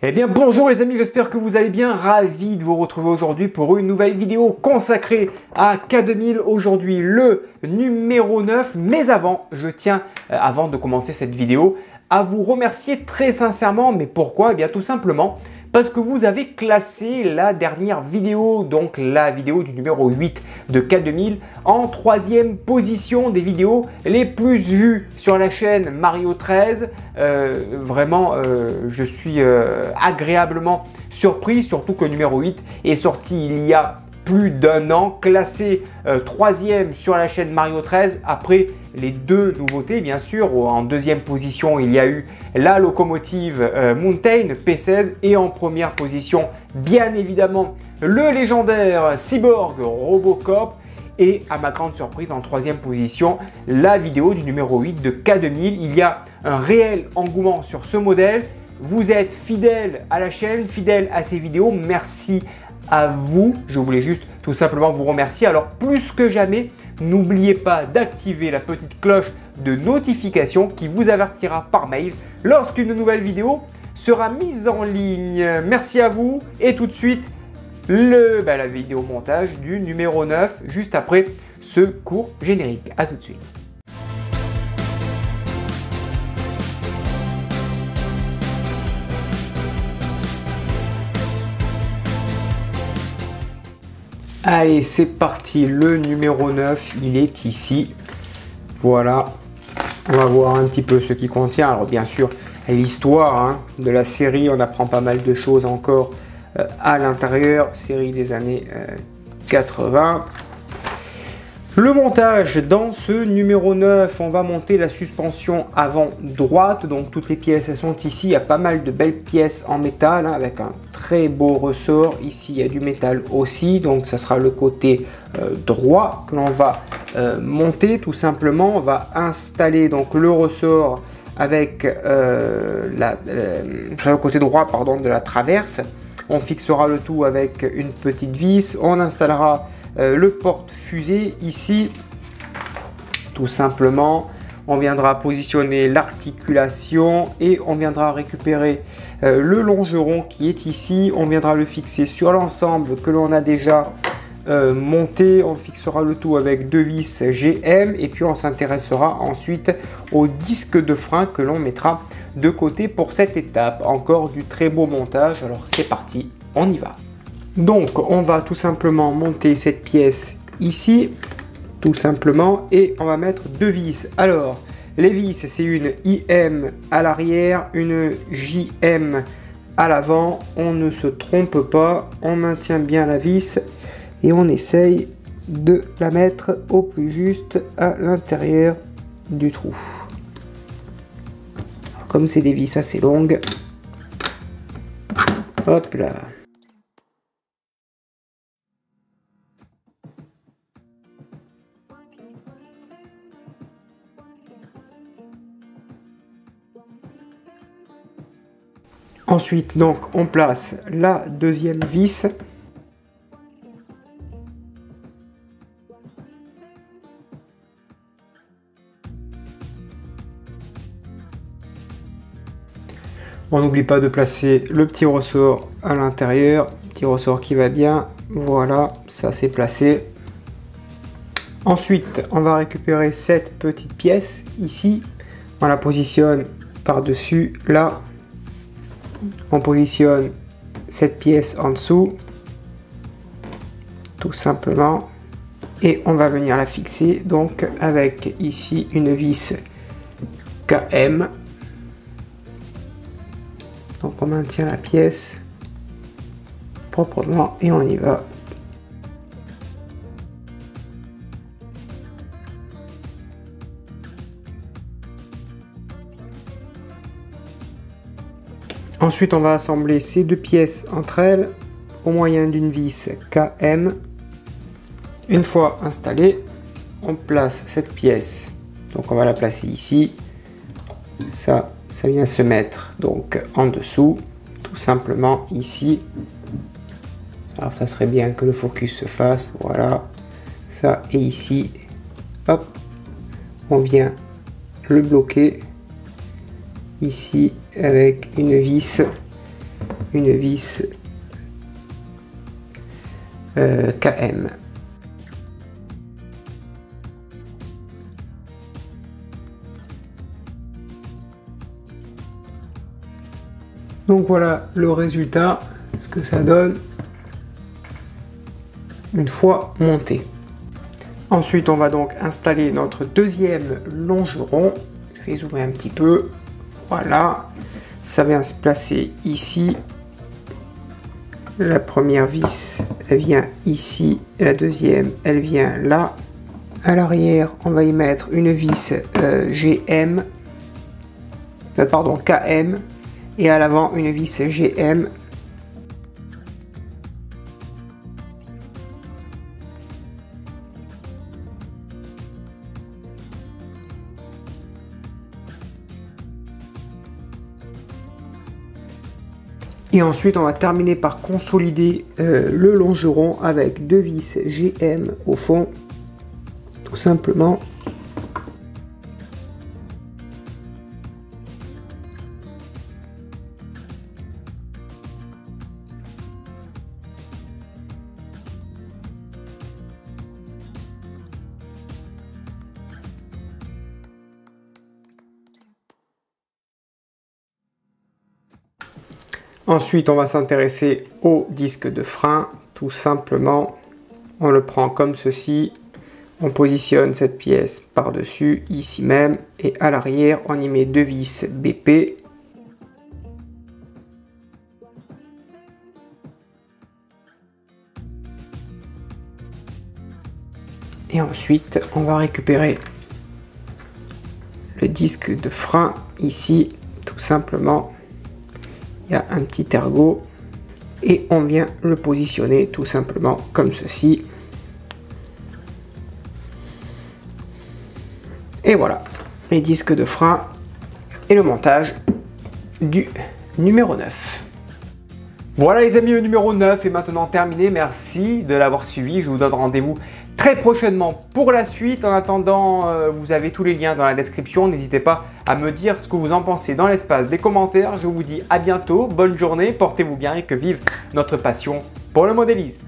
Eh bien bonjour les amis, j'espère que vous allez bien, ravi de vous retrouver aujourd'hui pour une nouvelle vidéo consacrée à K2000, aujourd'hui le numéro 9. Mais avant, je tiens, avant de commencer cette vidéo, à vous remercier très sincèrement. Mais pourquoi? Eh bien tout simplement parce que vous avez classé la dernière vidéo, donc la vidéo du numéro 8 de K2000, en 3e position des vidéos les plus vues sur la chaîne Mario 13. Vraiment, je suis agréablement surpris, surtout que le numéro 8 est sorti il y a plus d'un an, classé 3e sur la chaîne Mario 13, après les deux nouveautés bien sûr. En 2e position il y a eu la locomotive Mountain P16 et en 1re position bien évidemment le légendaire Cyborg Robocop. Et à ma grande surprise, en 3e position, la vidéo du numéro 8 de K2000. Il y a un réel engouement sur ce modèle. Vous êtes fidèles à la chaîne, fidèles à ces vidéos. Merci à vous. Je voulais juste tout simplement vous remercier. Alors plus que jamais, n'oubliez pas d'activer la petite cloche de notification qui vous avertira par mail lorsqu'une nouvelle vidéo sera mise en ligne. Merci à vous et tout de suite, la vidéo montage du numéro 9 juste après ce court générique. A tout de suite. Allez, c'est parti, le numéro 9, il est ici. Voilà, on va voir un petit peu ce qu'il contient. Alors bien sûr, l'histoire de la série, on apprend pas mal de choses encore à l'intérieur, série des années 80. Le montage dans ce numéro 9, on va monter la suspension avant droite, donc toutes les pièces elles sont ici. Il y a pas mal de belles pièces en métal avec un très beau ressort. Ici il y a du métal aussi, donc ça sera le côté droit que l'on va monter tout simplement. On va installer donc le ressort avec le côté droit pardon, de la traverse. On fixera le tout avec une petite vis. On installera le porte-fusée ici, tout simplement. On viendra positionner l'articulation et on viendra récupérer le longeron qui est ici. On viendra le fixer sur l'ensemble que l'on a déjà monté. On fixera le tout avec deux vis GM et puis on s'intéressera ensuite au disque de frein que l'on mettra de côté pour cette étape. Encore du très beau montage, alors c'est parti, on y va. Donc on va tout simplement monter cette pièce ici, tout simplement, et on va mettre deux vis. Alors les vis, c'est une IM à l'arrière, une JM à l'avant. On ne se trompe pas, on maintient bien la vis et on essaye de la mettre au plus juste à l'intérieur du trou. Comme c'est des vis assez longues, hop là. Ensuite, donc, on place la deuxième vis. On n'oublie pas de placer le petit ressort à l'intérieur, petit ressort qui va bien. Voilà, ça c'est placé. Ensuite, on va récupérer cette petite pièce ici. On la positionne par-dessus, là. On positionne cette pièce en dessous, tout simplement. Et on va venir la fixer donc avec ici une vis KM. Donc on maintient la pièce proprement et on y va. Ensuite on va assembler ces deux pièces entre elles au moyen d'une vis KM. Une fois installée, on place cette pièce. Donc on va la placer ici. Ça vient se mettre donc en dessous, tout simplement ici. Alors ça serait bien que le focus se fasse, voilà, ça et ici, hop, on vient le bloquer ici avec une vis une vis KM. Donc voilà le résultat, ce que ça donne une fois monté. Ensuite, on va donc installer notre deuxième longeron. Je vais zoomer un petit peu. Voilà, ça vient se placer ici. La première vis, elle vient ici. Et la deuxième, elle vient là. À l'arrière, on va y mettre une vis KM. Et à l'avant, une vis GM. Et ensuite, on va terminer par consolider le longeron avec deux vis GM au fond, tout simplement. Ensuite, on va s'intéresser au disque de frein. Tout simplement, on le prend comme ceci. On positionne cette pièce par-dessus, ici même. Et à l'arrière, on y met deux vis BP. Et ensuite, on va récupérer le disque de frein ici, tout simplement. Il y a un petit ergot et on vient le positionner tout simplement comme ceci. Et voilà, les disques de frein et le montage du numéro 9. Voilà les amis, le numéro 9 est maintenant terminé. Merci de l'avoir suivi. Je vous donne rendez-vous très prochainement pour la suite. En attendant, vous avez tous les liens dans la description. N'hésitez pas à me dire ce que vous en pensez dans l'espace des commentaires. Je vous dis à bientôt, bonne journée, portez-vous bien et que vive notre passion pour le modélisme.